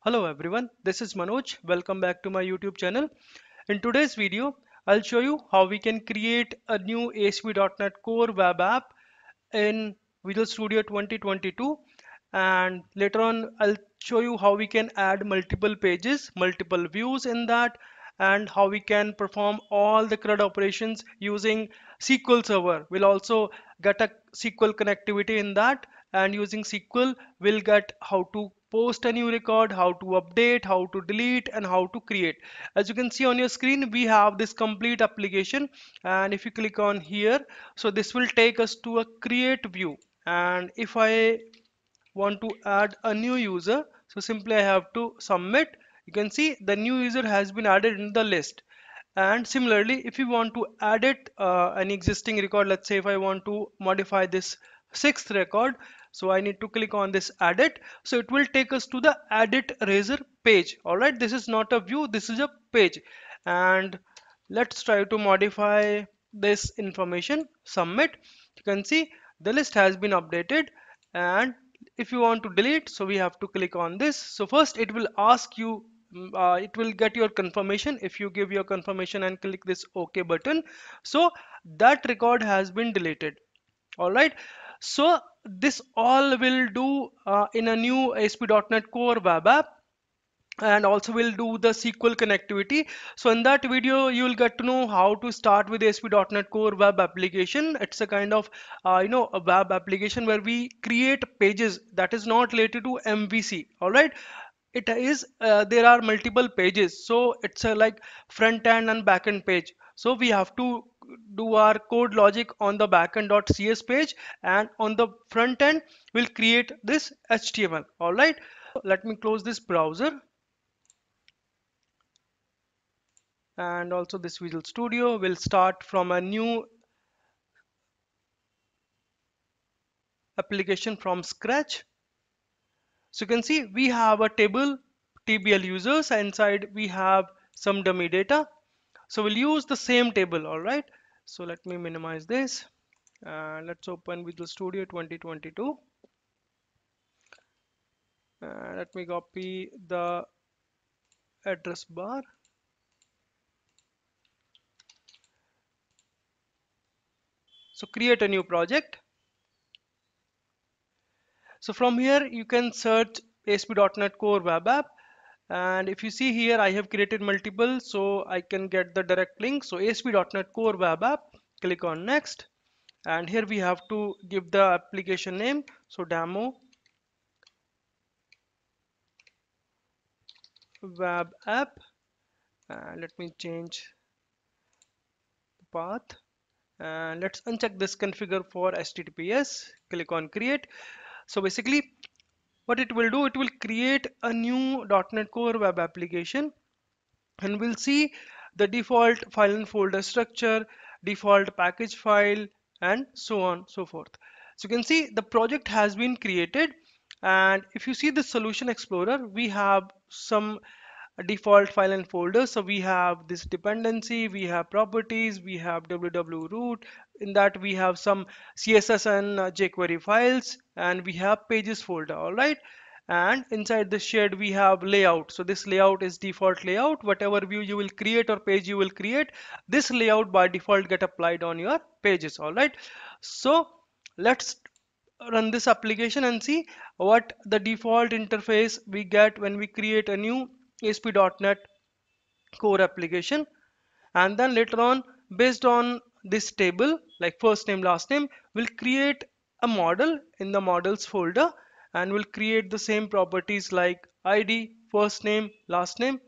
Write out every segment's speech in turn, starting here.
Hello everyone, this is Manoj. Welcome back to my YouTube channel. In today's video, I'll show you how we can create a new ASP.NET Core web app in Visual Studio 2022, and later on I'll show you how we can add multiple pages, multiple views in that, and how we can perform all the CRUD operations using SQL Server. We'll also get a SQL connectivity in that, and using SQL we'll get how to post a new record, how to update, how to delete, and how to create. As you can see on your screen, we have this complete application, and if you click on here, so this will take us to a create view. And if I want to add a new user, so simply I have to submit. You can see the new user has been added in the list. And similarly, if you want to add it an existing record, let's say if I want to modify this sixth record, so I need to click on this edit. So it will take us to the edit razor page. All right, this is not a view, this is a page. And let's try to modify this information, submit. You can see the list has been updated. And if you want to delete, so we have to click on this. So first it will ask you, it will get your confirmation. If you give your confirmation and click this OK button, so that record has been deleted. All right, so this all will do in a new ASP.NET Core web app, and also we'll do the SQL connectivity. So in that video you will get to know how to start with ASP.NET Core web application. It's a kind of a web application where we create pages that is not related to MVC. All right, it is there are multiple pages, so it's a like front end and back end page. So we have to do our code logic on the backend.cs page, and on the front end we'll create this HTML. All right, let me close this browser, and also this Visual Studio will start from a new application from scratch. So you can see we have a table TBL users, and inside we have some dummy data. So we'll use the same table. All right, so let me minimize this. Let's open Visual Studio 2022. Let me copy the address bar. So create a new project. So from here you can search ASP.NET Core web app, and if you see here I have created multiple, so I can get the direct link. So ASP.NET Core web app, click on next, and here we have to give the application name, so demo web app. Let me change the path, and let's uncheck this configure for HTTPS. Click on create. So basically what it will do, it will create a new .NET Core web application, and we'll see the default file and folder structure, default package file, and so on so forth. So you can see the project has been created, and if you see the solution explorer, we have some default file and folder. So we have this dependency, we have properties, we have www root. In that we have some CSS and jQuery files, and we have pages folder. All right, and inside the shared we have layout. So this layout is default layout. Whatever view you will create or page you will create, this layout by default get applied on your pages. All right, so let's run this application and see what the default interface we get when we create a new ASP.NET Core application. And then later on, based on this table like first name last name, we'll create a model in the models folder, and we'll create the same properties like ID, first name, last name.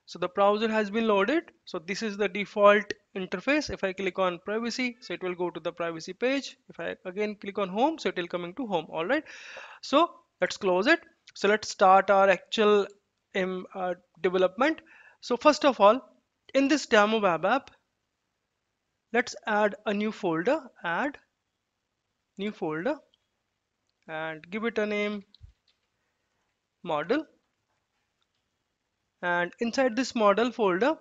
So the browser has been loaded. So this is the default interface. If I click on privacy, so it will go to the privacy page. If I again click on home, so it will coming to home. All right, so let's close it. So let's start our actual development. So first of all, in this demo web app, let's add a new folder, add new folder, and give it a name model. and inside this model folder,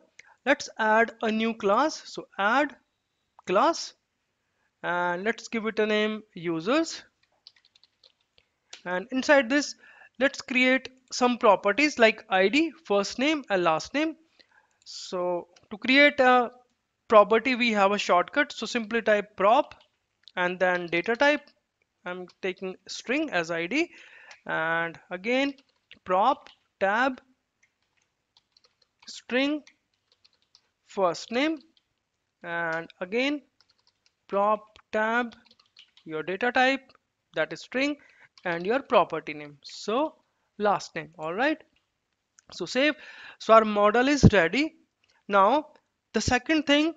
let's add a new class. So add class, and let's give it a name users. And inside this, let's create some properties like ID, first name and last name. So to create a property, we have a shortcut. So simply type prop and then data type. I'm taking string as ID, and again prop tab string first name, and again prop tab your data type, that is string, and your property name, so last name. All right, so save. So our model is ready. Now the second thing,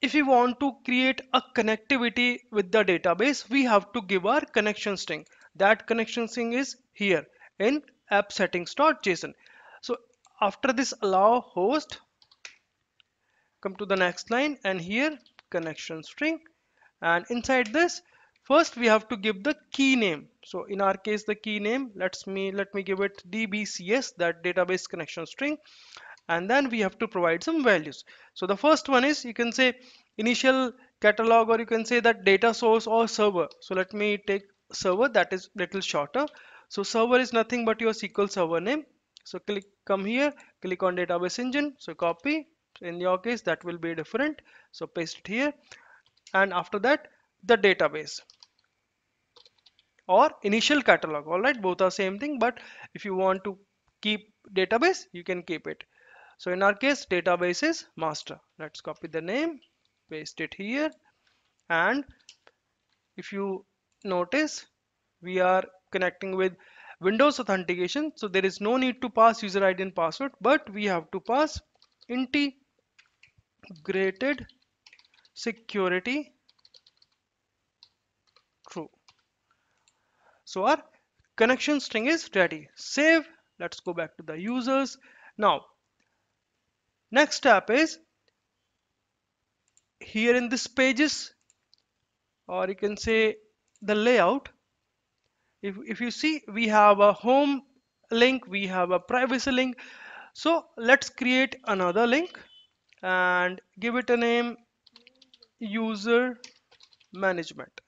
if we want to create a connectivity with the database, we have to give our connection string. That connection string is here in app settings.json. So after this allow host, come to the next line, and here connection string, and inside this first we have to give the key name. So in our case the key name, let me give it dbcs, that database connection string, and then we have to provide some values. So the first one is, you can say initial catalog, or you can say that data source or server. So let me take server, that is little shorter. So server is nothing but your SQL server name. So come here, click on database engine, so copy. In your case that will be different, so paste it here, and after that the database or initial catalog. All right, both are same thing, but if you want to keep database, you can keep it. So in our case database is master. Let's copy the name, paste it here, and if you notice, we are connecting with Windows authentication, so there is no need to pass user ID and password, but we have to pass integrated security true. So our connection string is ready. Save. Let's go back to the users. Now next step is here in this pages, or you can say the layout. If you see, we have a home link, we have a privacy link. So let's create another link and give it a name user management.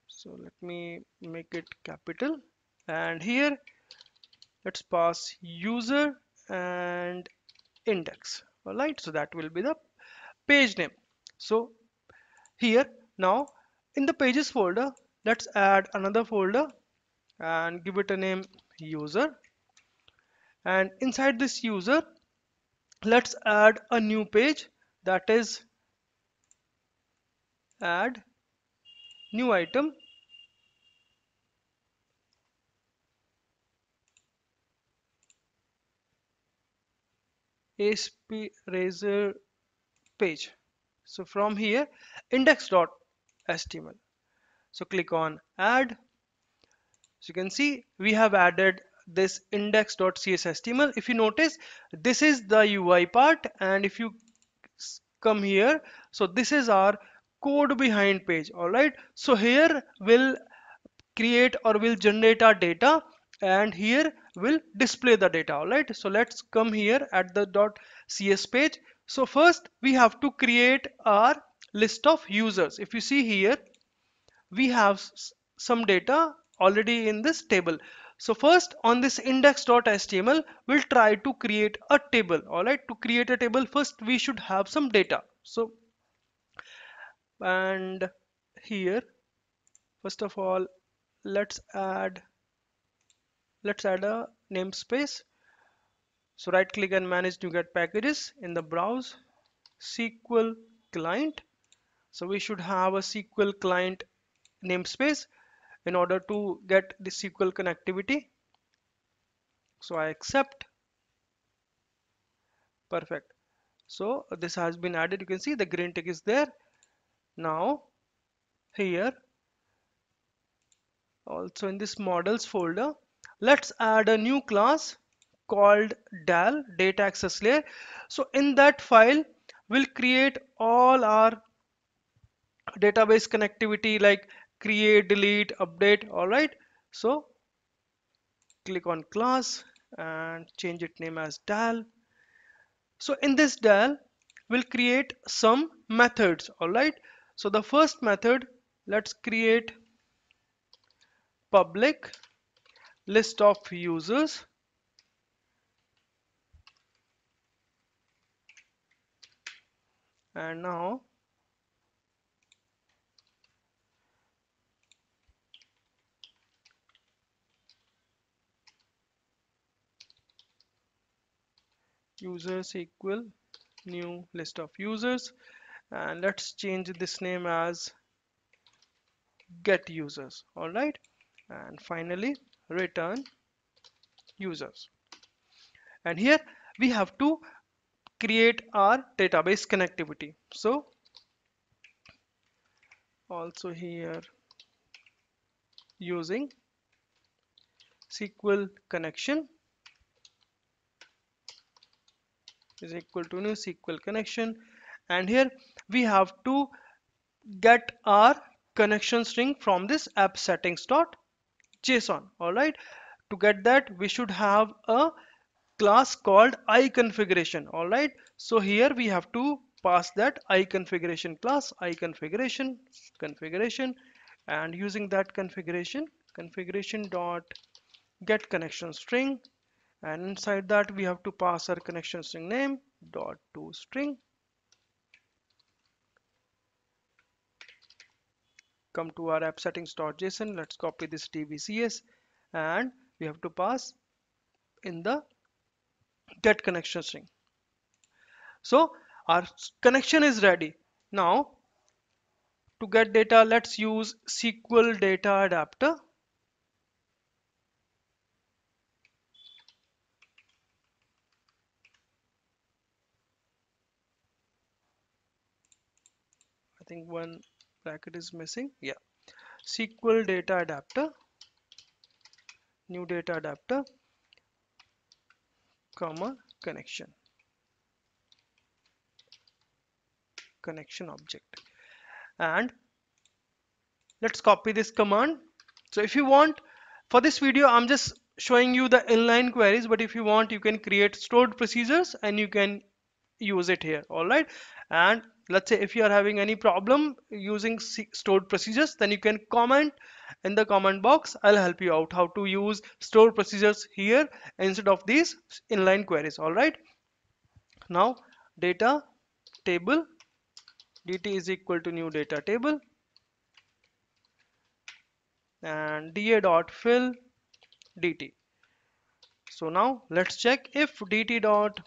So let me make it capital, and here let's pass user and index. All right, so that will be the page name. So here now in the pages folder, let's add another folder and give it a name user, and inside this user let's add a new page, that is add new item, ASP razor page. So from here index.html, so click on add. So you can see we have added this index.cshtml. If you notice, this is the UI part, and if you come here, so this is our code behind page. All right, so here we'll create or will generate our data, and here will display the data. All right, so let's come here at the .cs page. So first we have to create our list of users. If you see here, we have some data already in this table. So first on this index.html, we'll try to create a table. All right, to create a table, first we should have some data. So and here first of all, let's add a namespace. So right click and manage NuGet packages in the browse SQL client. So we should have a SQL client namespace in order to get the SQL connectivity. So I accept. Perfect. So this has been added. You can see the green tick is there. Now here also in this models folder, let's add a new class called DAL, data access layer. So in that file we'll create all our database connectivity like create, delete, update. All right, so click on class and change its name as dal. So in this dal, we'll create some methods. All right. So the first method, let's create public list of users, and now users equal new list of users, and let's change this name as get users. All right. And finally return users. And here we have to create our database connectivity. So also here using SQL connection is equal to new SQL connection, and here we have to get our connection string from this app settings.json. All right. To get that, we should have a class called iConfiguration. All right. So here we have to pass that iConfiguration class, iConfiguration, and using that configuration dot get connection string, and inside that we have to pass our connection string name dot to string. Come to our app settings.json. Let's copy this dbcs, and we have to pass in the get connection string. So our connection is ready. Now to get data, let's use SQL data adapter. I think one bracket is missing. Yeah, SQL data adapter, new data adapter, comma connection object, and let's copy this command. So if you want, for this video I'm just showing you the inline queries, but if you want you can create stored procedures and you can use it here. All right. And let's say if you are having any problem using stored procedures, then you can comment in the comment box. I'll help you out how to use stored procedures here instead of these inline queries. All right. Now data table dt is equal to new data table, and da dot fill dt. So now let's check if dt dot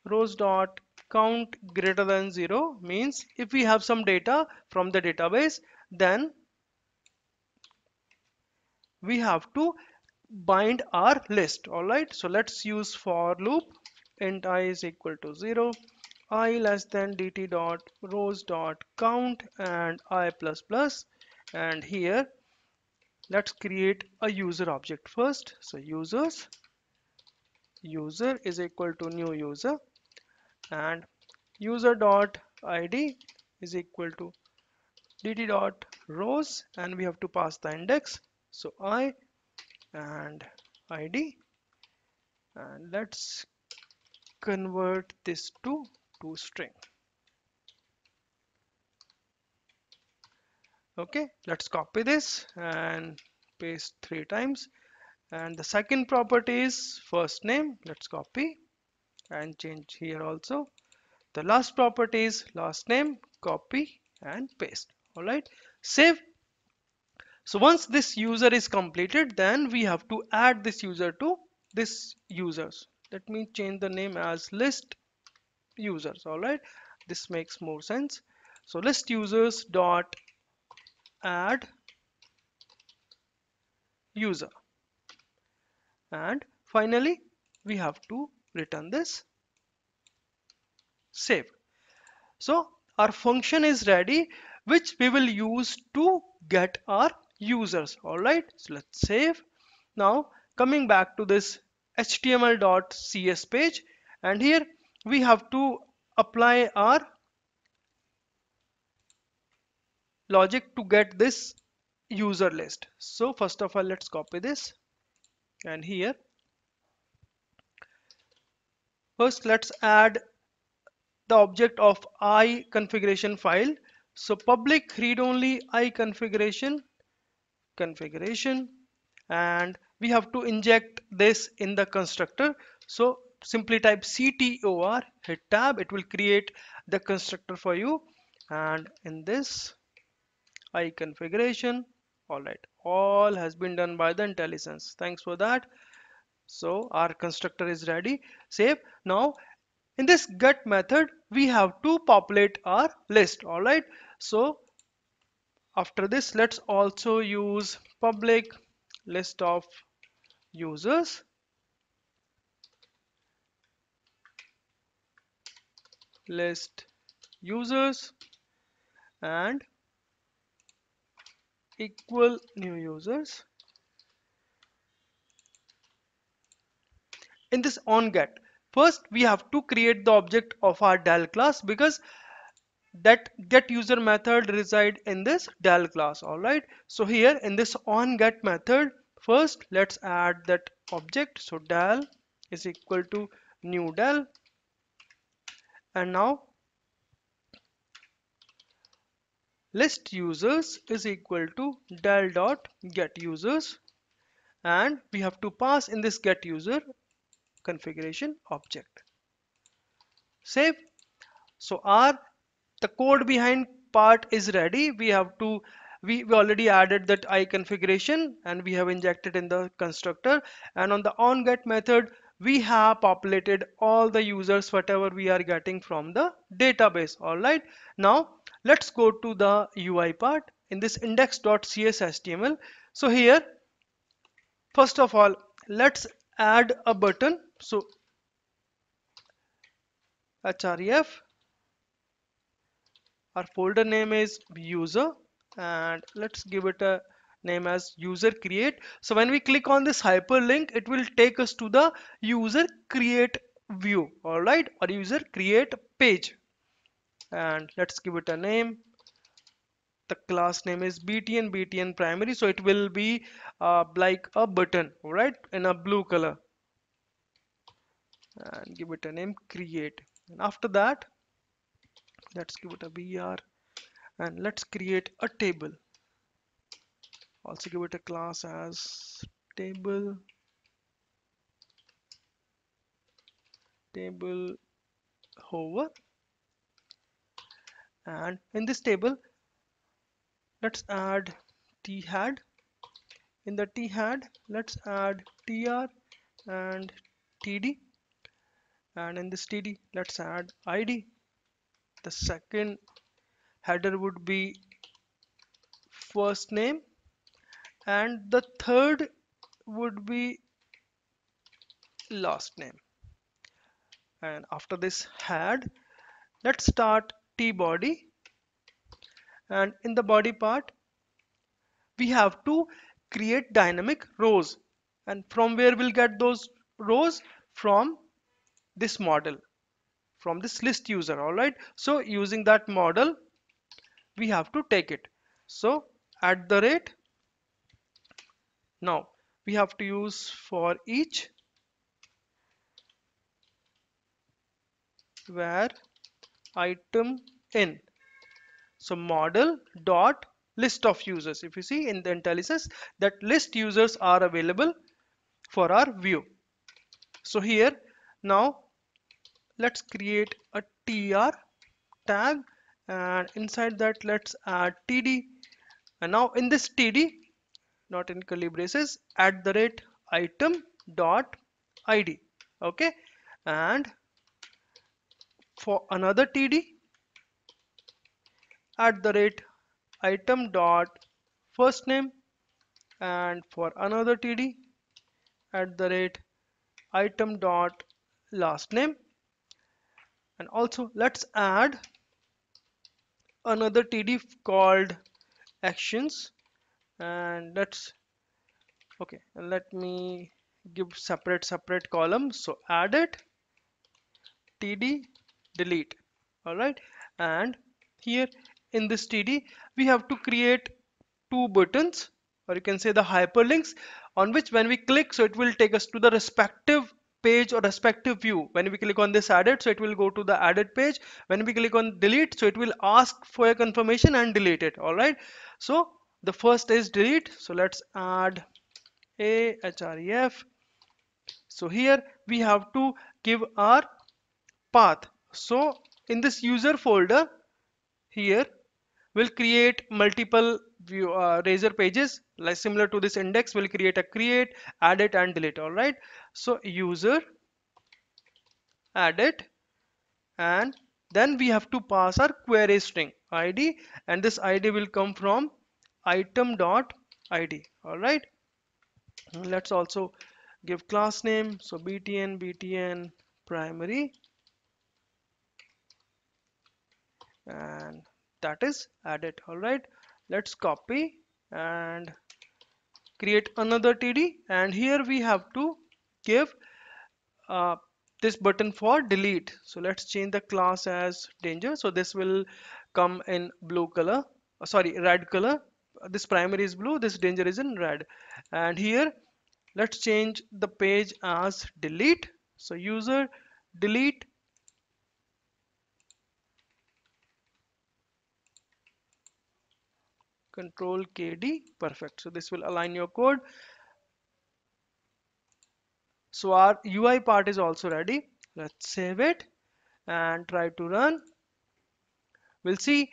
rows dot count greater than 0 means if we have some data from the database, then we have to bind our list. All right. So let's use for loop int I is equal to 0, I less than dt dot rows dot count and I plus plus, and here let's create a user object first. So user is equal to new user, and user dot id is equal to dt dot rows, and we have to pass the index. So I and id, and let's convert this to string. Okay, let's copy this and paste 3 times. And the second property is first name. Let's copy and change here also. The last property is last name. Copy and paste. All right, save. So once this user is completed, then we have to add this user to this users. Let me change the name as list users. All right, this makes more sense. So list users dot add user, and finally we have to return this save. So our function is ready, which we will use to get our users. All right, so let's save. Now coming back to this html.cs page, and here we have to apply our logic to get this user list. So first of all, let's copy this And here first let's add the object of I configuration file. So public read only I configuration, and we have to inject this in the constructor. So simply type ctor, hit tab, it will create the constructor for you. And in this I configuration, all right, all has been done by the IntelliSense. Thanks for that. So our constructor is ready. Save. Now in this get method we have to populate our list. All right, so after this let's also use public list of users, list users, and equal new users. In this on get, first we have to create the object of our del class, because that get user method reside in this del class. All right, so here in this on get method, first let's add that object. So del is equal to new del, and now list users is equal to del dot get users, and we have to pass in this get user configuration object. Save. So our the code behind part is ready. We have to we already added that I configuration and we have injected in the constructor, and on the on get method we have populated all the users whatever we are getting from the database. All right, now let's go to the UI part in this index.cshtml. So here first of all let's add a button. So href, our folder name is user, and let's give it a name as user create. So when we click on this hyperlink it will take us to the user create view. All right, or user create page, and let's give it a name. The class name is btn primary, so it will be like a button, all right, in a blue color, and give it a name create. And after that let's give it a br, and let's create a table. Also give it a class as table hover, and in this table let's add t-had. In the t-had let's add tr and td, and in this td let's add id. The second header would be first name, and the third would be last name. And after this had, let's start t-body, and in the body part we have to create dynamic rows, and from where we'll get those rows? From this model, from this list user. All right, so using that model we have to take it. So at the rate, now we have to use for each where item in, so model dot list of users. If you see in the IntelliSense that list users are available for our view. So here now let's create a tr tag, and inside that let's add td, and now in this td, not in curly braces, at the rate item dot id. Okay, and for another td, at the rate item dot first name, and for another td, at the rate item dot last name. And also let's add another td called actions, and let's okay, let me give separate column. So add it td delete. All right, and here in this td we have to create two buttons, or you can say the hyperlinks. on which when we click, so it will take us to the respective page or respective view. When we click on this added, so it will go to the added page. When we click on delete, so it will ask for a confirmation and delete it. All right, so the first is delete. So let's add a href. So here we have to give our path. So in this user folder here, we'll create multiple view razor pages like similar to this index. We'll create a create, add it, and delete. All right, so user, add it, and then we have to pass our query string id, and this id will come from item dot id. All right, let's also give class name, so btn primary, and that is added. All right, let's copy and create another td, and here we have to give uh, this button for delete. So let's change the class as danger, so this will come in blue color, sorry, red color. This primary is blue, this danger is in red. And here let's change the page as delete, so user delete, control kd. Perfect, so this will align your code. So our UI part is also ready. Let's save it and try to run. We'll see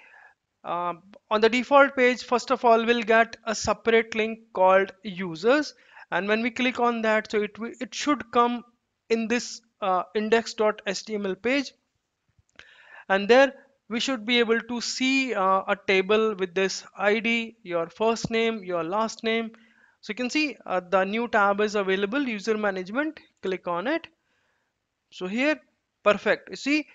on the default page, first of all, we'll get a separate link called users. And when we click on that, so it should come in this index.html page. And there we should be able to see a table with this ID, your first name, your last name. So you can see the new tab is available, user management. Click on it. So here, perfect. You see,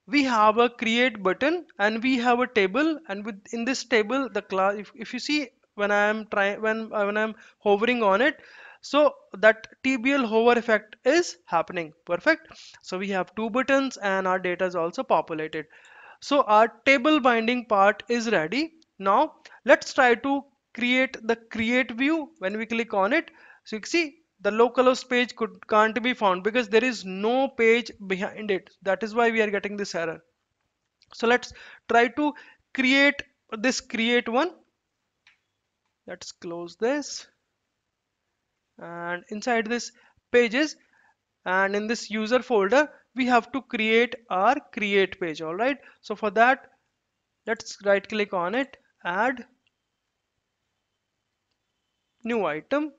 we have a create button and we have a table, and within this table, the class, if you see when I am trying when I'm hovering on it, so that TBL hover effect is happening. Perfect. So we have two buttons and our data is also populated. So our table binding part is ready. Now let's try to create the create view. When we click on it, so you see the localhost page can't be found because there is no page behind it. That is why we are getting this error. So let's try to create this create one. Let's close this, and inside this pages and in this user folder we have to create our create page. All right, so for that, let's right click on it, add new item,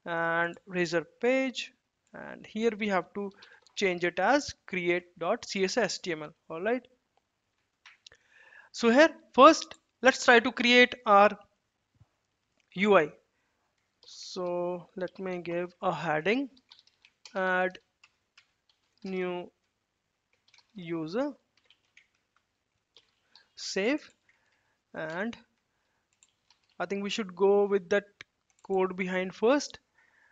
and razor page, and here we have to change it as create.cshtml. All right, so here first let's try to create our UI. So let me give a heading, add new user, save, and I think we should go with that code behind first,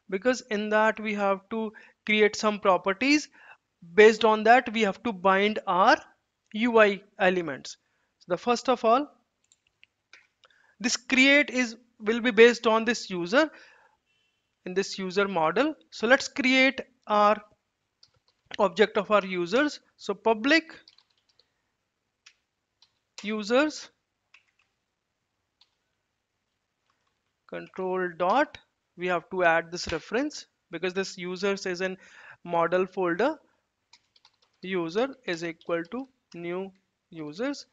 because in that we have to create some properties. Based on that we have to bind our UI elements. So the first of all, this create is will be based on this user in this user model. So let's create our object of our users. So public users control dot, we have to add this reference because this users is in model folder. User is equal to new users,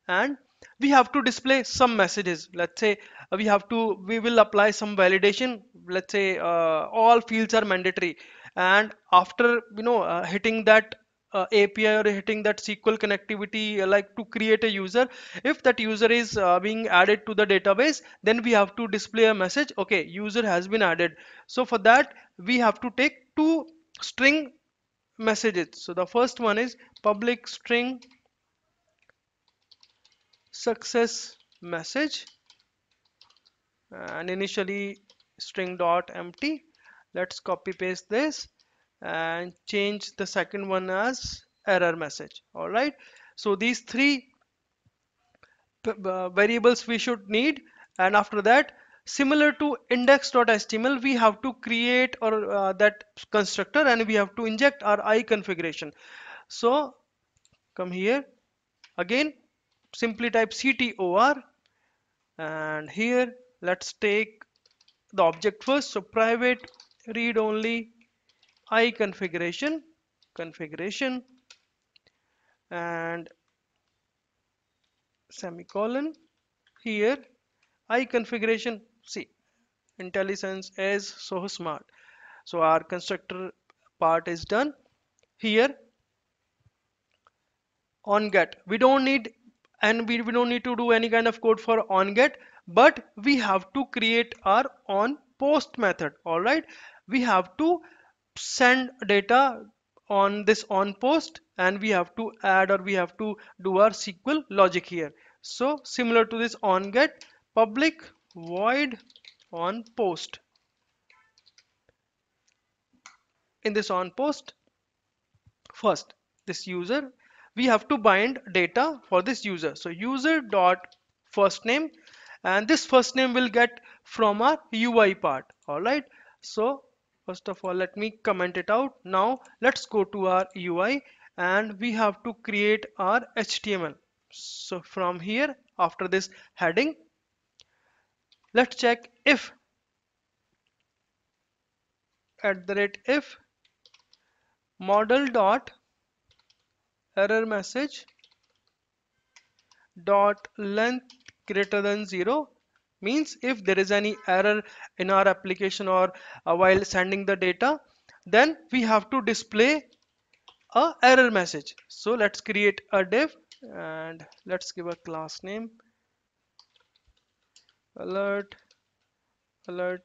and we have to display some messages. Let's say we will apply some validation. Let's say all fields are mandatory, and after hitting that API or hitting that SQL connectivity, like to create a user, if that user is being added to the database, then we have to display a message, okay, user has been added. So for that we have to take two string messages. So the first one is public string success message, and initially string dot empty. Let's copy paste this and change the second one as error message. All right, so these three variables we should need, and after that Similar to index.html, we have to create or that constructor, and we have to inject our I configuration. So come here again, simply type ctor, and here let's take the object first. So private read only I configuration and semicolon. Here I configuration. See, IntelliSense is so smart. So our constructor part is done. Here on get, we don't need, and we don't need to do any kind of code for on get, but we have to create our on post method. All right, we have to send data on this on post, and we have to add, or we have to do our SQL logic here. So similar to this on get, public void on post. In this on post, first this user, we have to bind data for this user. So user dot first name, and this first name will get from our UI part. All right, so first of all let me comment it out. Now let's go to our UI, and we have to create our HTML. So from here, after this heading, let's check if if model dot error message dot length greater than 0, means if there is any error in our application, or while sending the data, then we have to display a error message. So let's create a div, and let's give a class name alert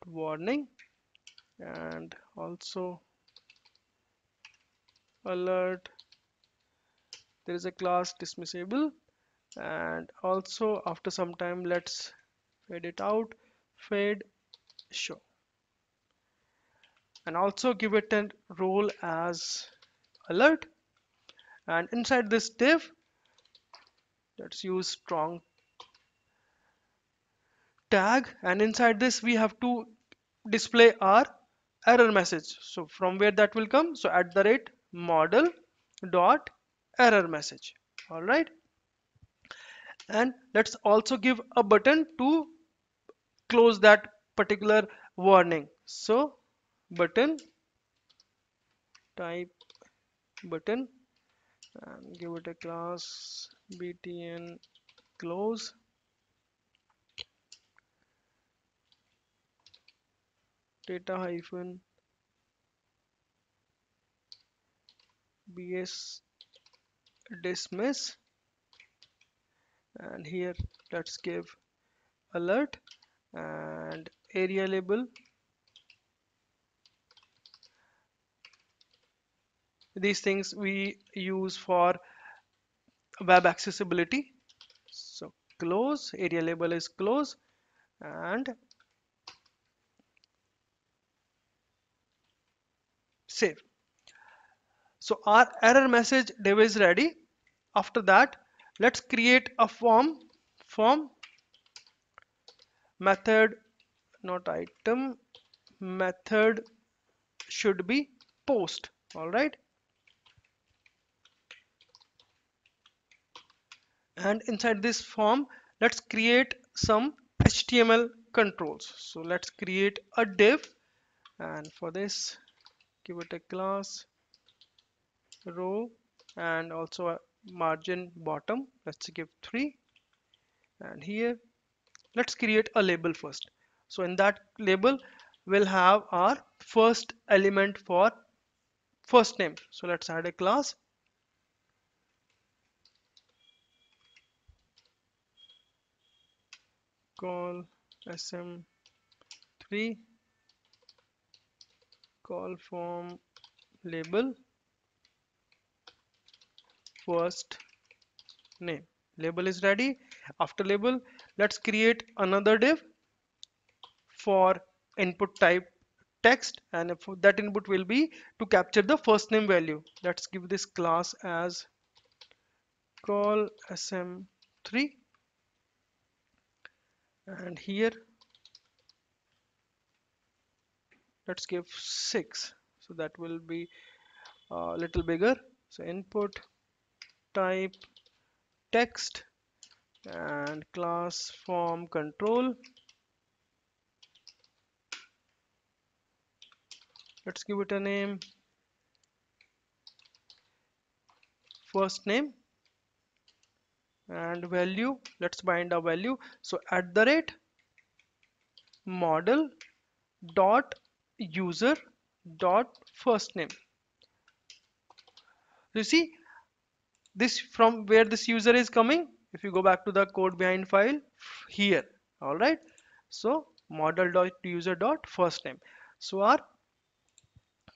warning, and also alert, there is a class dismissible, and also after some time let's fade it out, fade show, and also give it a role as alert. And inside this div, let's use strong tag, and inside this we have to display our error message. So from where that will come, so at the rate model dot error message. All right, and let's also give a button to close that particular warning. So button, type button, and give it a class btn close, data hyphen bs dismiss, and here let's give alert, and area label. These things we use for web accessibility. So close, area label is close, and save. So our error message div is ready. After that, let's create a form method, not item, method should be post. All right, and inside this form, let's create some HTML controls. So let's create a div, and for this give it a class row, and also a margin bottom, let's give 3, and here let's create a label first. So in that label we'll have our first element for first name. So let's add a class call sm3, call form label first name. Label is ready. After label, let's create another div for input type text, and if that input will be to capture the first name value. Let's give this class as call sm3, and here let's give 6, so that will be a little bigger. So input type text and class form control. Let's give it a name, first name, and value, let's bind a value. So at the rate model dot user dot first name. You see this from where this user is coming. If you go back to the code behind file here, all right. So model dot user dot first name. So our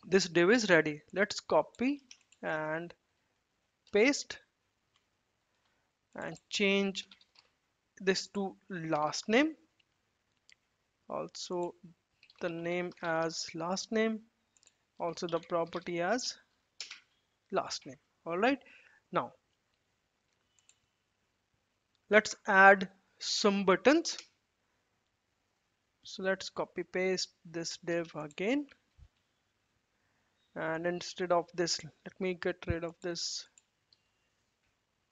this div is ready. Let's copy and paste and change this to last name, also the name as last name, also the property as last name. All right, now let's add some buttons. So let's copy paste this div again, and instead of this, let me get rid of this,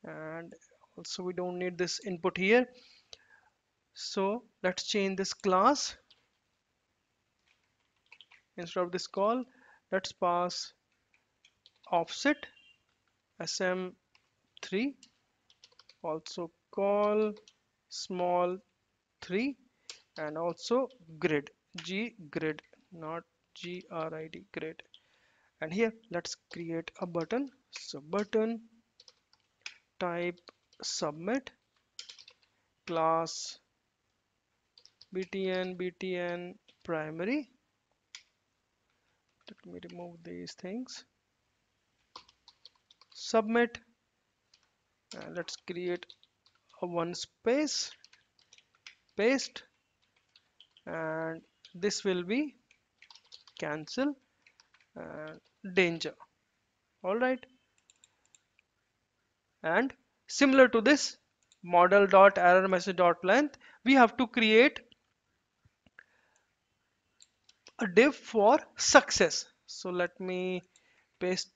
and also we don't need this input here. So let's change this class. Instead of this call, let's pass offset sm3, also call small 3, and also grid g grid, not grid grid. And here let's create a button. So button type submit, class btn primary. Let me remove these things. Submit, and let's create a one space, paste, and this will be cancel and danger. All right, and similar to this model dot error message dot length, we have to create a div for success. So let me paste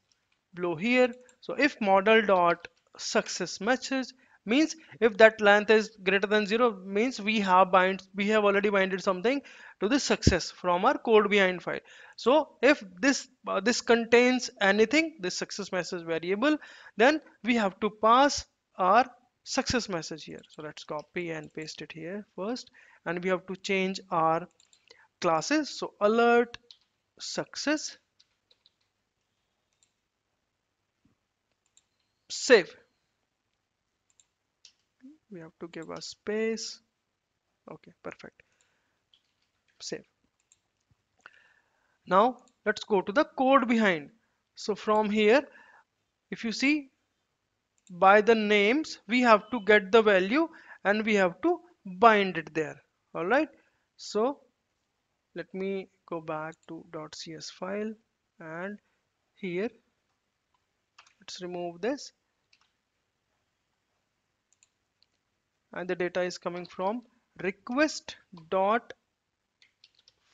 below here. So if model dot success message means if that length is greater than 0, means we have already binded something to the success from our code behind file. So if this contains anything, this success message variable, then we have to pass our success message here. So let's copy and paste it here first, and we have to change our classes. So alert success, save. We have to give a space. Okay, perfect. Save. Now let's go to the code behind. So from here, if you see by the names, we have to get the value and we have to bind it there. All right. So let me go back to .cs file, and here let's remove this, and the data is coming from request dot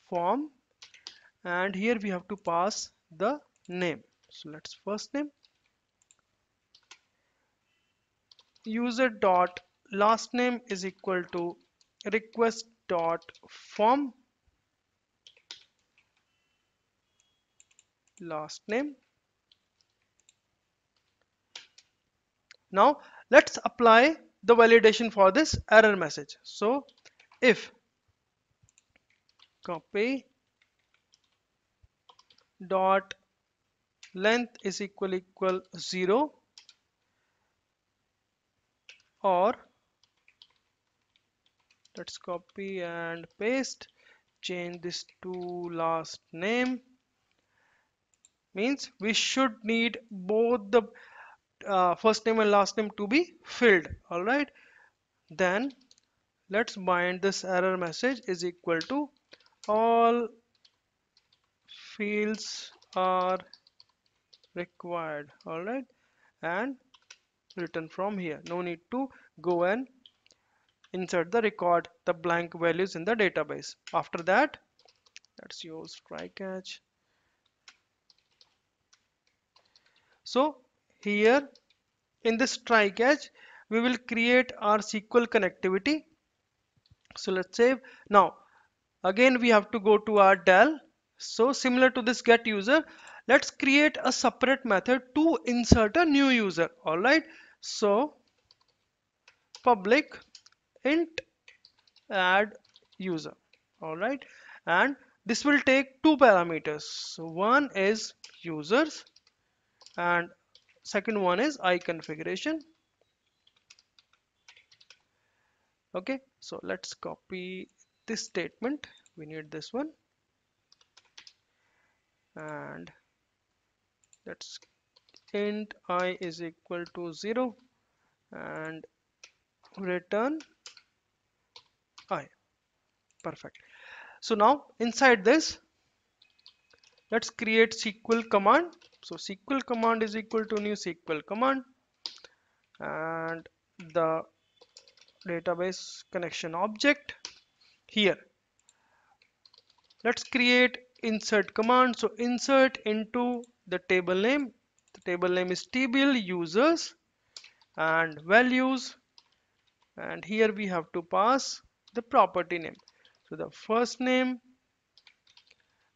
form, and here we have to pass the name. So let's first name, user dot last name is equal to request dot form last name. Now let's apply the validation for this error message. So if copy dot length is equal 0, or let's copy and paste, change this to last name, means we should need both the first name and last name to be filled. All right, then let's bind this error message is equal to all fields are required. All right, and return from here. No need to go and insert the record the blank values in the database. After that, Let's use try catch. So here in this try catch, we will create our SQL connectivity. So let's save. Now again we have to go to our del. So similar to this get user, let's create a separate method to insert a new user. All right. So public int add user. All right. And this will take two parameters. So one is users and second one is eye configuration. Okay, so let's copy this statement. We need this one, and let's int I is equal to 0 and return I. Perfect. So now inside this, let's create SQL command. So SQL command is equal to new SQL command and the database connection object. Here let's create insert command. So insert into the table name. The table name is table users and values, and here we have to pass the property name. So the first name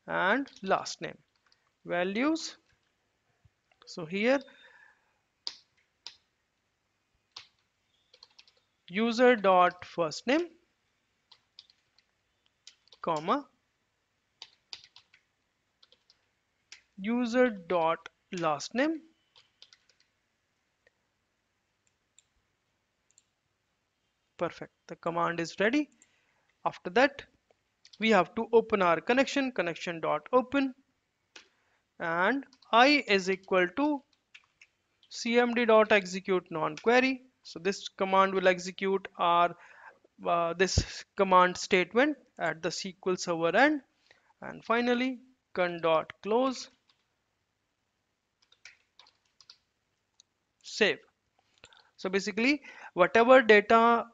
and last name values. So here user dot first name comma user dot last name. Perfect, the command is ready. After that we have to open our connection dot open, and I is equal to cmd dot execute non-query. So this command will execute our this command statement at the SQL server end, and finally con dot close, save. So basically whatever data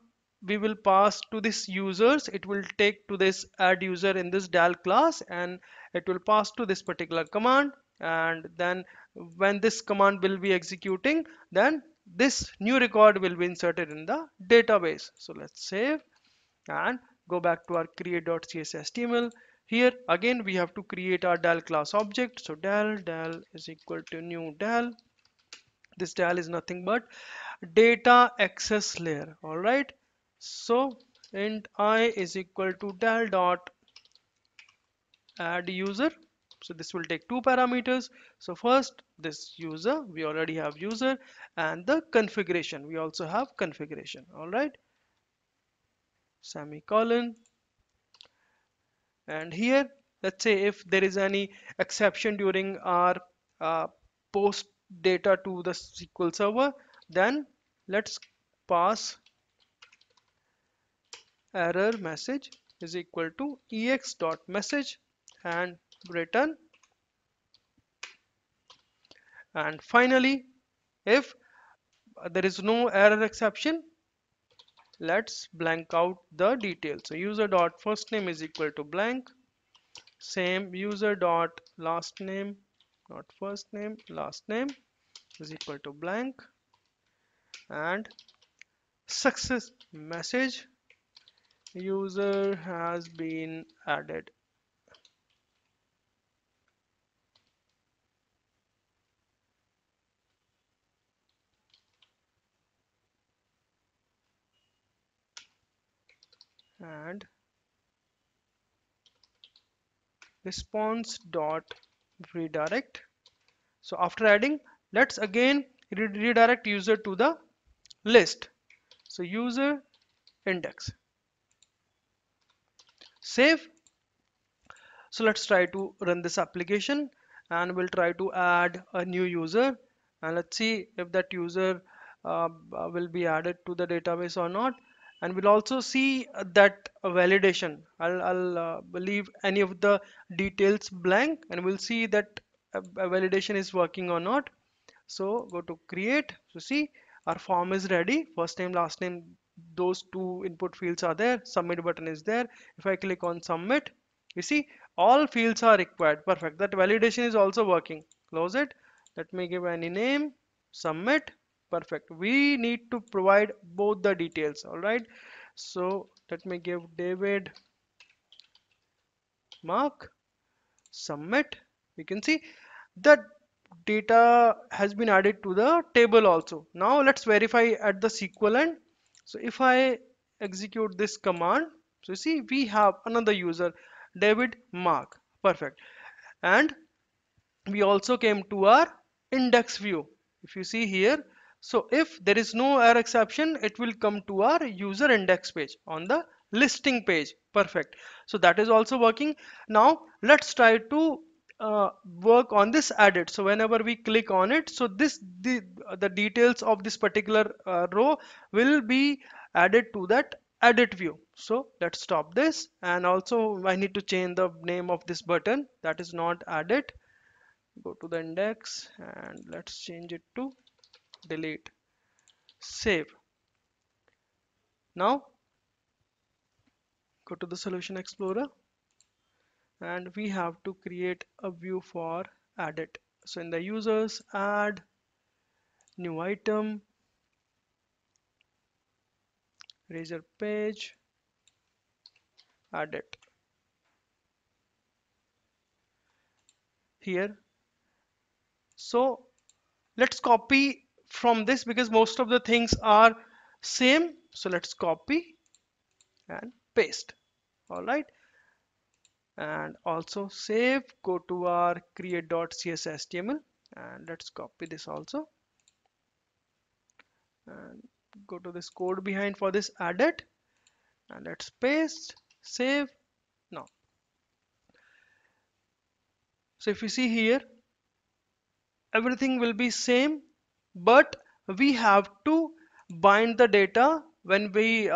we will pass to this users, it will take to this add user in this del class and it will pass to this particular command, and then when this command will be executing, then this new record will be inserted in the database. So let's save and go back to our create.cshtml. Here again we have to create our del class object. So del is equal to new del. This del is nothing but data access layer. All right, so int I is equal to del dot add user. So this will take two parameters. So first this user, we already have user, and the configuration, we also have configuration. All right, semicolon. And here let's say if there is any exception during our uh, post data to the SQL server, then let's pass error message is equal to ex dot message and return. And finally if there is no error exception, let's blank out the details. So user dot first name is equal to blank, same user dot last name, not first name, last name is equal to blank, and success message user has been added. And response dot redirect. So after adding, let's again redirect user to the list. So user index, save. So let's try to run this application and we'll try to add a new user, and let's see if that user will be added to the database or not. And we'll also see that validation. I'll leave any of the details blank and we'll see that a validation is working or not. So go to create. So see, our form is ready. First name, last name, those two input fields are there. Submit button is there. If I click on submit, you see All fields are required. Perfect. That validation is also working. Close it. Let me give any name. Submit. Perfect. We need to provide both the details. All right. So let me give David Mark. Submit. You can see that data has been added to the table also. Now let's verify at the SQL end. So if I execute this command, so you see we have another user, David Mark. Perfect. And we also came to our index view. If you see here, so if there is no error exception, it will come to our user index page on the listing page. Perfect. So that is also working. Now let's try to work on this edit. So whenever we click on it, so the details of this particular row will be added to that edit view. So let's stop this, and also I need to change the name of this button. That is not added. Go to the index and let's change it to delete. Save. Now go to the solution explorer, and we have to create a view for edit. So in the users, add new item, razor page, edit. Here, so let's copy from this because most of the things are same. So let's copy and paste. All right. And also save. Go to our create.cshtml and let's copy this also, and go to this code behind for this edit, and let's paste. Save. Now, so if you see here, everything will be same, but we have to bind the data when we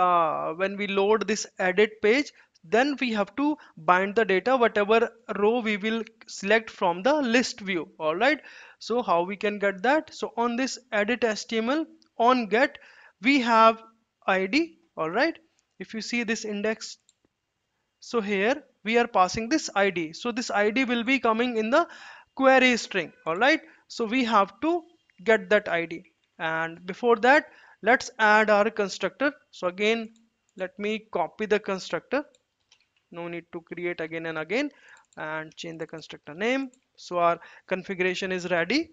load this edit page. Then we have to bind the data whatever row we will select from the list view. All right, so how we can get that? So on this edit html, on get, we have id. All right, if you see this index, so here we are passing this ID. So this ID will be coming in the query string. All right. So we have to get that ID. And before that, let's add our constructor. So again, let me copy the constructor. No need to create again and again, and change the constructor name. So our configuration is ready.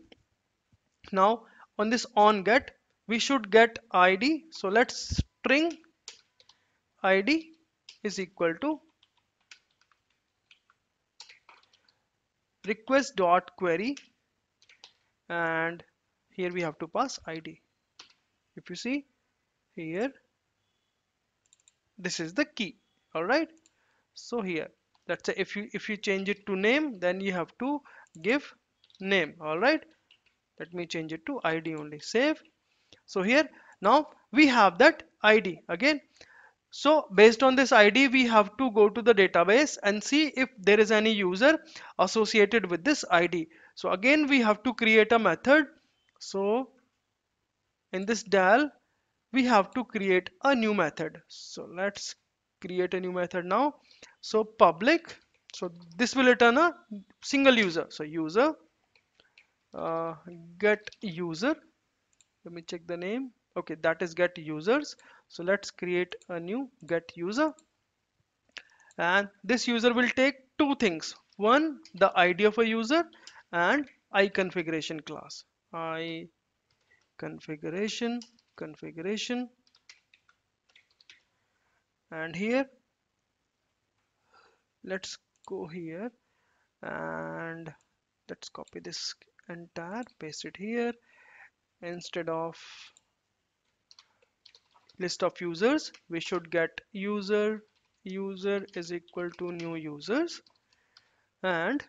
Now on this on get, we should get ID. So let's string ID is equal to request dot query, and here we have to pass id. If you see here, this is the key. All right, so here, let's say if you change it to name, then you have to give name. All right, let me change it to id only. Save. So here, now we have that id again. So based on this ID, we have to go to the database and see if there is any user associated with this ID. So again, we have to create a method. So in this del, we have to create a new method. So let's create a new method now. So public, so this will return a single user. So user uh, get user. Let me check the name. Okay, that is get users. So let's create a new get user, and this user will take two things. One, the ID of a user, and I configuration class. I configuration, and here let's go here and let's copy this entire, paste it here. Instead of list of users, we should get user is equal to new users. And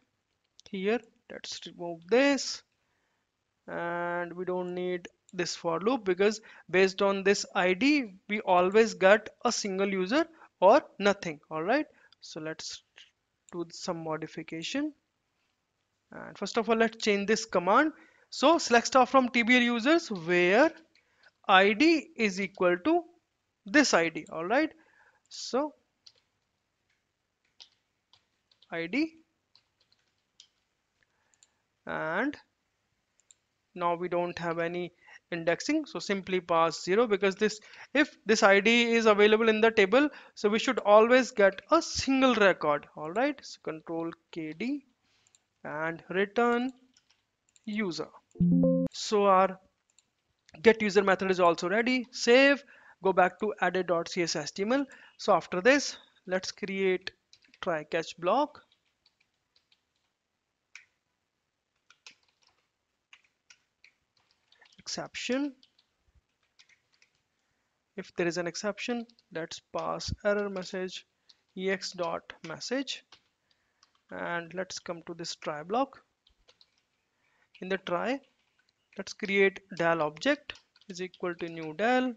here let's remove this, and we don't need this for loop because based on this ID we always get a single user or nothing. All right, so let's do some modification. And first of all, let's change this command. So select star from TBL users where ID is equal to this ID. All right, so ID, and now we don't have any indexing, so simply pass 0, because this, if this ID is available in the table, so we should always get a single record. All right, so control KD and return user. So our get user method is also ready. Save, go back to added.cshtml. So after this, let's create try catch block, exception. If there is an exception, let's pass error message ex.message, and let's come to this try block. In the try, let's create del object is equal to new del,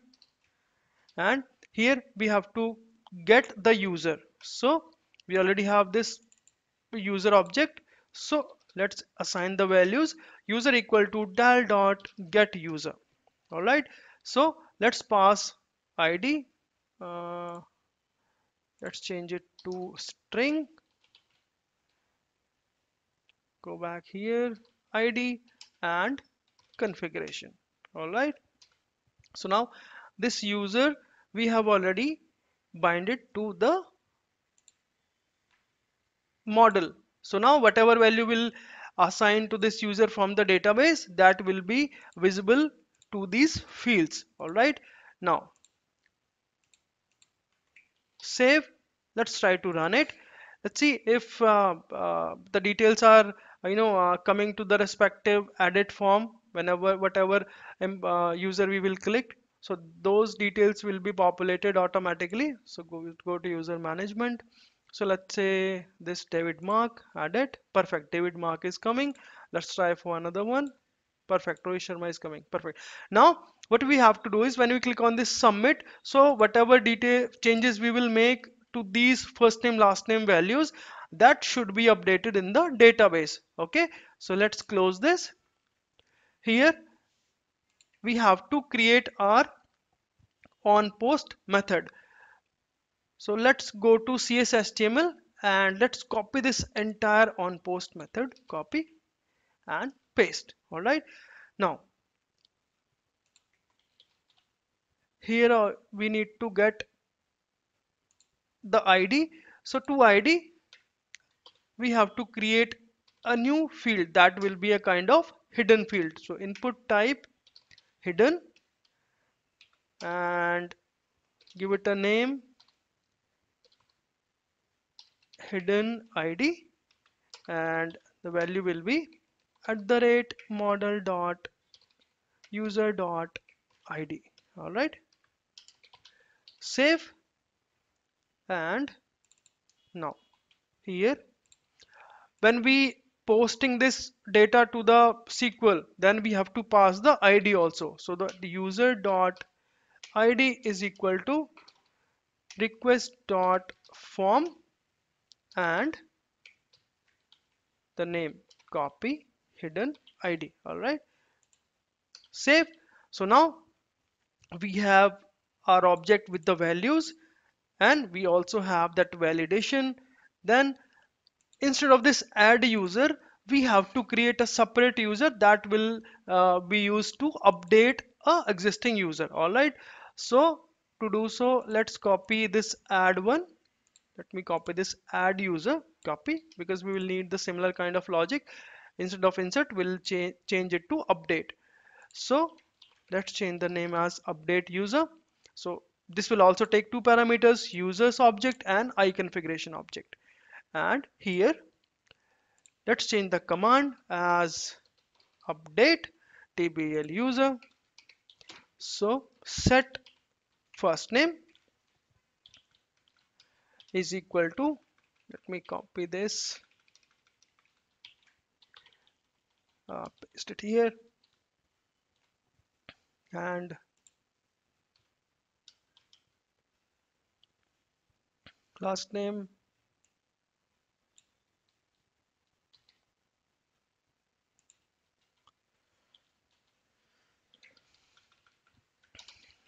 and here we have to get the user. So we already have this user object, so let's assign the values. User equal to del dot get user. All right, so let's pass ID. uh, let's change it to string. Go back here, ID and configuration. All right, so now this user we have already bind it to the model. So now whatever value will assign to this user from the database, that will be visible to these fields. All right, now save. Let's try to run it. Let's see if the details are coming to the respective edit form whenever whatever user we will click. So those details will be populated automatically. So go to user management. So let's say this David Mark, add it. Perfect, David Mark is coming. Let's try for another one. Perfect, Rohit Sharma is coming. Perfect. Now what we have to do is when we click on this submit, so whatever detail changes we will make to these first name last name values, that should be updated in the database. Okay, so let's close this. Here we have to create our on post method. So let's go to CSHTML and let's copy this entire on post method, copy and paste. All right, now here we need to get the ID. So to ID we have to create a new field that will be a kind of hidden field. So input type hidden and give it a name hidden ID, and the value will be at the rate model dot user dot ID. All right, save, and now here when we posting this data to the SQL, then we have to pass the ID also. So the user dot ID is equal to request dot form and the name copy hidden ID. All right, save. So now we have our object with the values, and we also have that validation. Then instead of this add user, we have to create a separate user that will be used to update a existing user. All right, so to do so, let's copy this add one. Let me copy this add user, copy, because we will need the similar kind of logic. Instead of insert, we'll change it to update. So let's change the name as update user. So this will also take two parameters, users object and iConfiguration object. And here let's change the command as update tbl user. So set first name is equal to, let me copy this, paste it here, and last name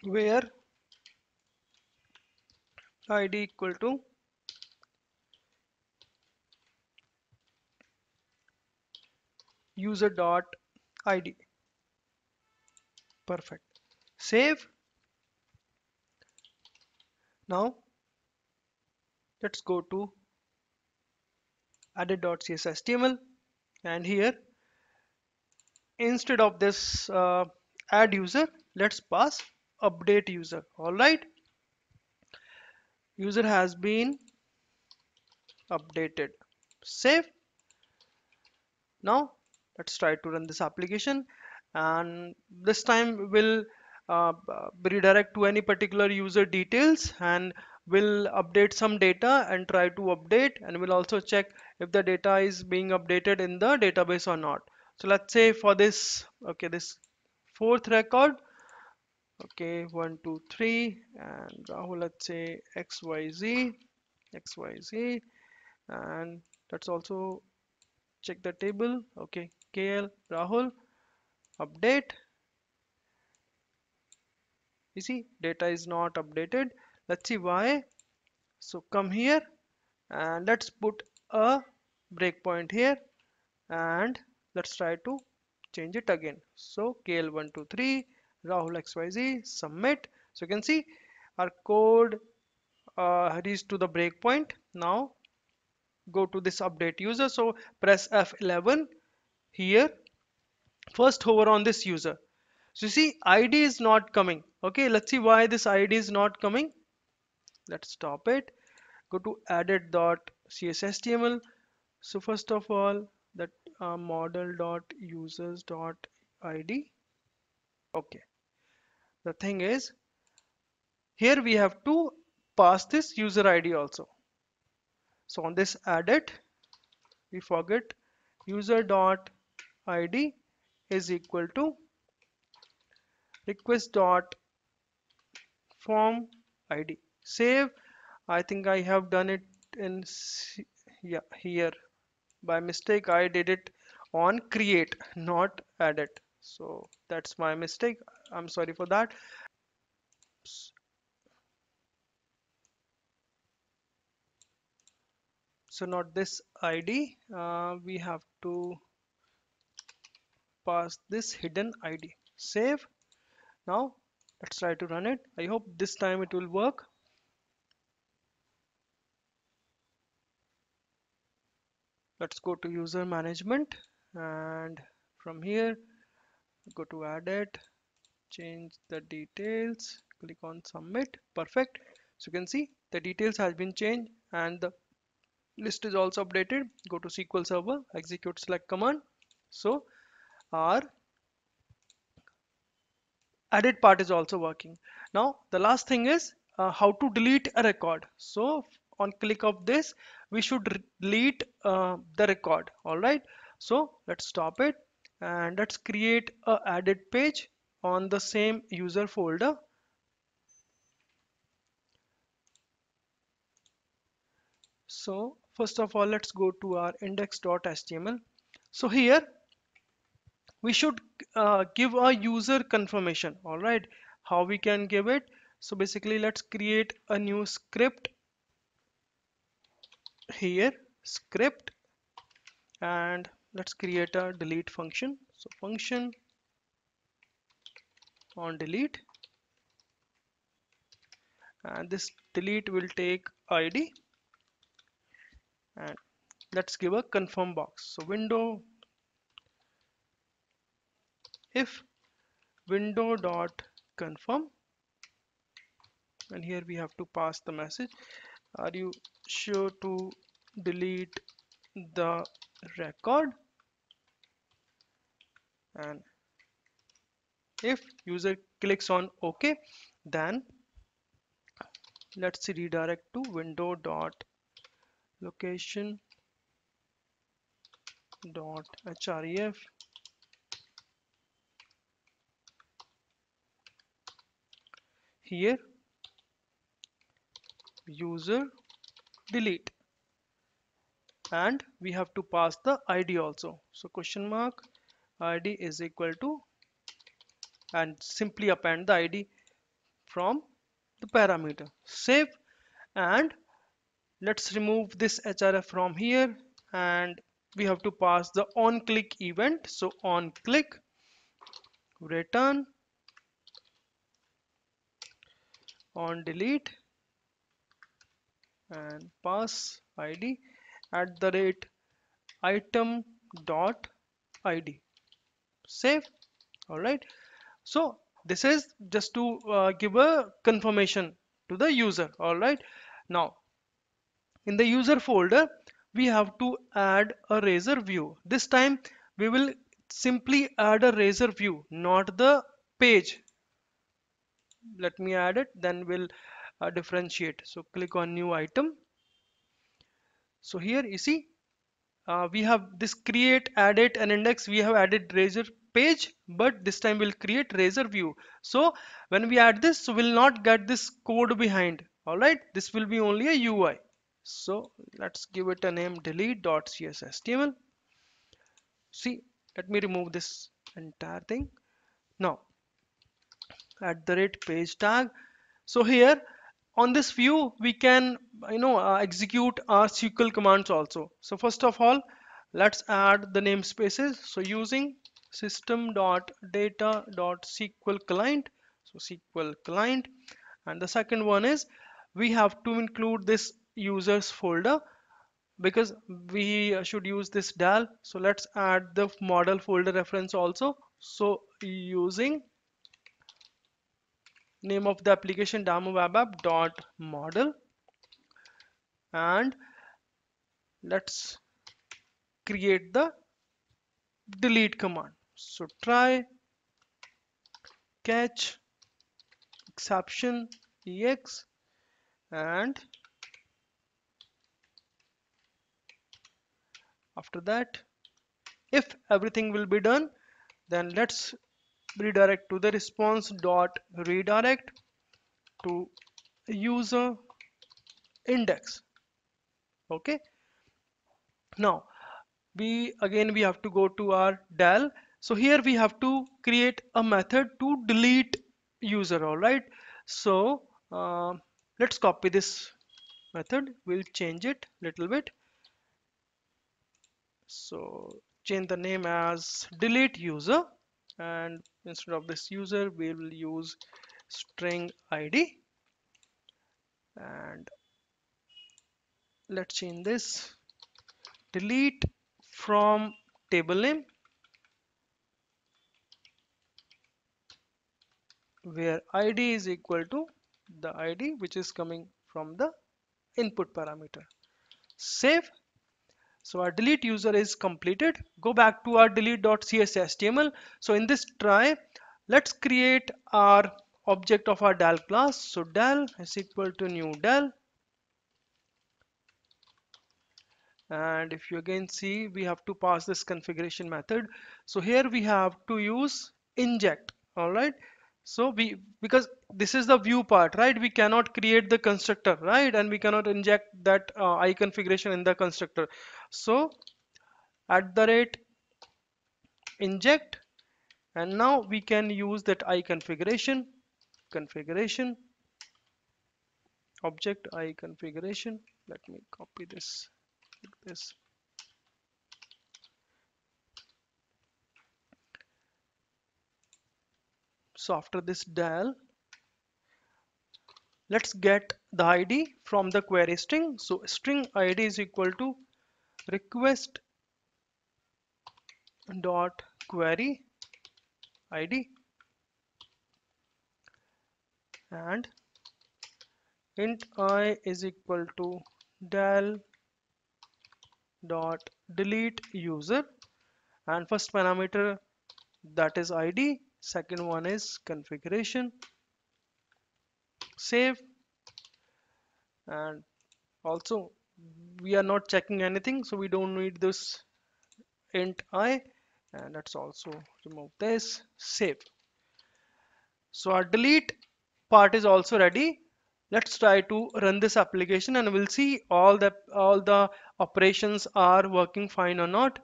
where id equal to user dot id. Perfect. Save. Now let's go to added.cshtml, and here instead of this add user, let's pass update user. All right, user has been updated. Save. Now let's try to run this application, and this time we'll redirect to any particular user details, and we'll update some data and try to update, and we'll also check if the data is being updated in the database or not. So let's say for this, okay, this fourth record, okay, 1 2 3, and Rahul, let's say xyz, xyz, and let's also check the table. Okay, KL Rahul, update. You see data is not updated. Let's see why. So come here and let's put a breakpoint here, and let's try to change it again. So KL123 Rahul XYZ, submit. So you can see our code reached to the breakpoint. Now go to this update user, so press F11 here. First hover on this user. So you see ID is not coming. Okay, let's see why this ID is not coming. Let's stop it. Go to added.cshtml. So first of all, that model.users.id. Okay, the thing is here we have to pass this user ID also. So on this added, we forget user.id is equal to request.form id. Save. I think I have done it in yeah, here by mistake. I did it on create, not edit, so that's my mistake. I'm sorry for that. So not this id, we have to pass this hidden id. Save. Now let's try to run it. I hope this time it will work. Let's go to user management, and from here go to added, change the details, click on submit. Perfect. So you can see the details has been changed and the list is also updated. Go to SQL Server, execute select command. So our added part is also working. Now the last thing is how to delete a record. So on click of this, we should delete the record. All right, so let's stop it and let's create a added page on the same user folder. So first of all, let's go to our index.html. So here we should give a user confirmation. All right, how we can give it? So basically let's create a new script here, script, and let's create a delete function. So function on delete, and this delete will take id, and let's give a confirm box. So window, if window dot confirm, and here we have to pass the message, are you sure to delete the record? And if user clicks on OK, then let's redirect to window dot location dot href. Here user delete, and we have to pass the id also. So question mark id is equal to, and simply append the id from the parameter. Save, and let's remove this href from here, and we have to pass the on click event. So on click return on delete and pass id at the rate item dot id. Save. All right. So this is just to give a confirmation to the user. All right. Now in the user folder, we have to add a razor view. This time we will simply add a razor view, not the page. Let me add it, then we'll differentiate. So click on new item. So here you see we have this create, edit and index. We have added razor page, but this time we'll create razor view. So when we add this, so we'll not get this code behind. All right, this will be only a UI. So let's give it a name, delete.cshtml. See, let me remove this entire thing. Now at the rate page tag. So here on this view we can execute our SQL commands also. So first of all, let's add the namespaces. So using system.data.sql client. So SQL client, and the second one is we have to include this users folder because we should use this dal. So let's add the model folder reference also. So using name of the application demo web app dot model, and let's create the delete command. So try catch exception ex, and after that, if everything will be done, then let's redirect to the response dot redirect to user index. Okay. Now we have to go to our del. So here we have to create a method to delete user. All right. So let's copy this method. We'll change it little bit. So change the name as delete user, and instead of this user we will use string id, and let's change this delete from table name, where id is equal to the id which is coming from the input parameter. Save. So our delete user is completed. Go back to our delete.cshtml. So in this try, let's create our object of our del class. So del is equal to new del, and if you again see, we have to pass this configuration method. So here we have to use inject. All right. So we, because this is the view part, right, we cannot create the constructor, right, and we cannot inject that I configuration in the constructor. So at the rate inject, and now we can use that I configuration object I configuration. Let me copy this like this. So after this del, let's get the id from the query string. So string id is equal to request dot query id, and int I is equal to del dot delete user, and first parameter that is id, second one is configuration. Save. And also we are not checking anything, so we don't need this int I, and let's also remove this. Save. So our delete part is also ready. Let's try to run this application and we'll see all the operations are working fine or not.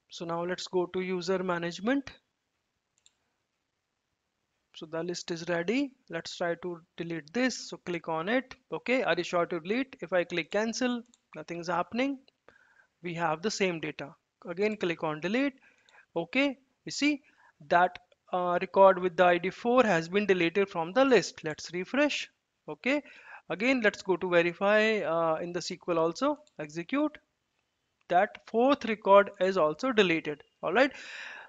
So now let's go to user management. So the list is ready. Let's try to delete this. So click on it. Okay, are you sure to delete? If I click cancel, nothing's happening. we have the same data. Again, click on delete. Okay, you see that record with the ID 4 has been deleted from the list. Let's refresh. Okay, again, let's go to verify in the SQL also. Execute. That fourth record is also deleted. All right.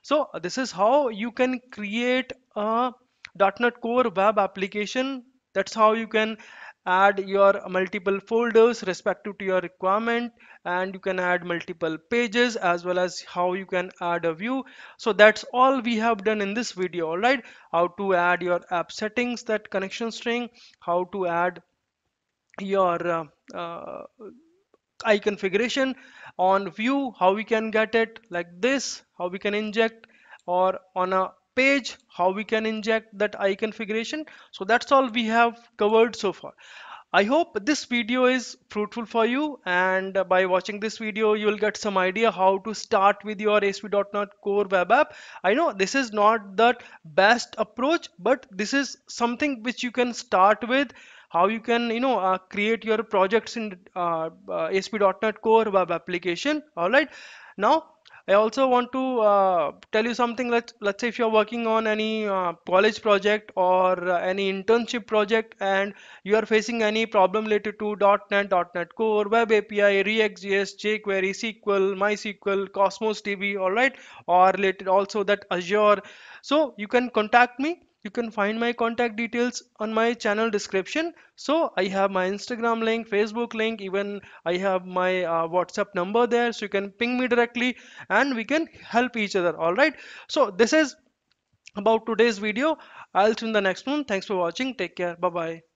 So this is how you can create a .NET Core web application. That's how you can add your multiple folders respective to your requirement, and you can add multiple pages as well as how you can add a view. So that's all we have done in this video. All right, how to add your app settings, that connection string, how to add your eye configuration on view, how we can get it like this, how we can inject, or on a page how we can inject that eye configuration. So that's all we have covered so far. I hope this video is fruitful for you, and by watching this video you will get some idea how to start with your ASP.NET Core web app. I know this is not the best approach, but this is something which you can start with, how you can create your projects in ASP.NET Core web application. All right, now I also want to tell you something. Let's say if you're working on any college project or any internship project, and you are facing any problem related to .NET, .NET Core, Web API, React.js, jQuery, SQL, MySQL, Cosmos DB, all right, or related also that Azure. So you can contact me. You can find my contact details on my channel description. So I have my Instagram link, Facebook link, even I have my WhatsApp number there. So you can ping me directly and we can help each other. All right. So this is about today's video. I'll see you in the next one. Thanks for watching. Take care. Bye bye.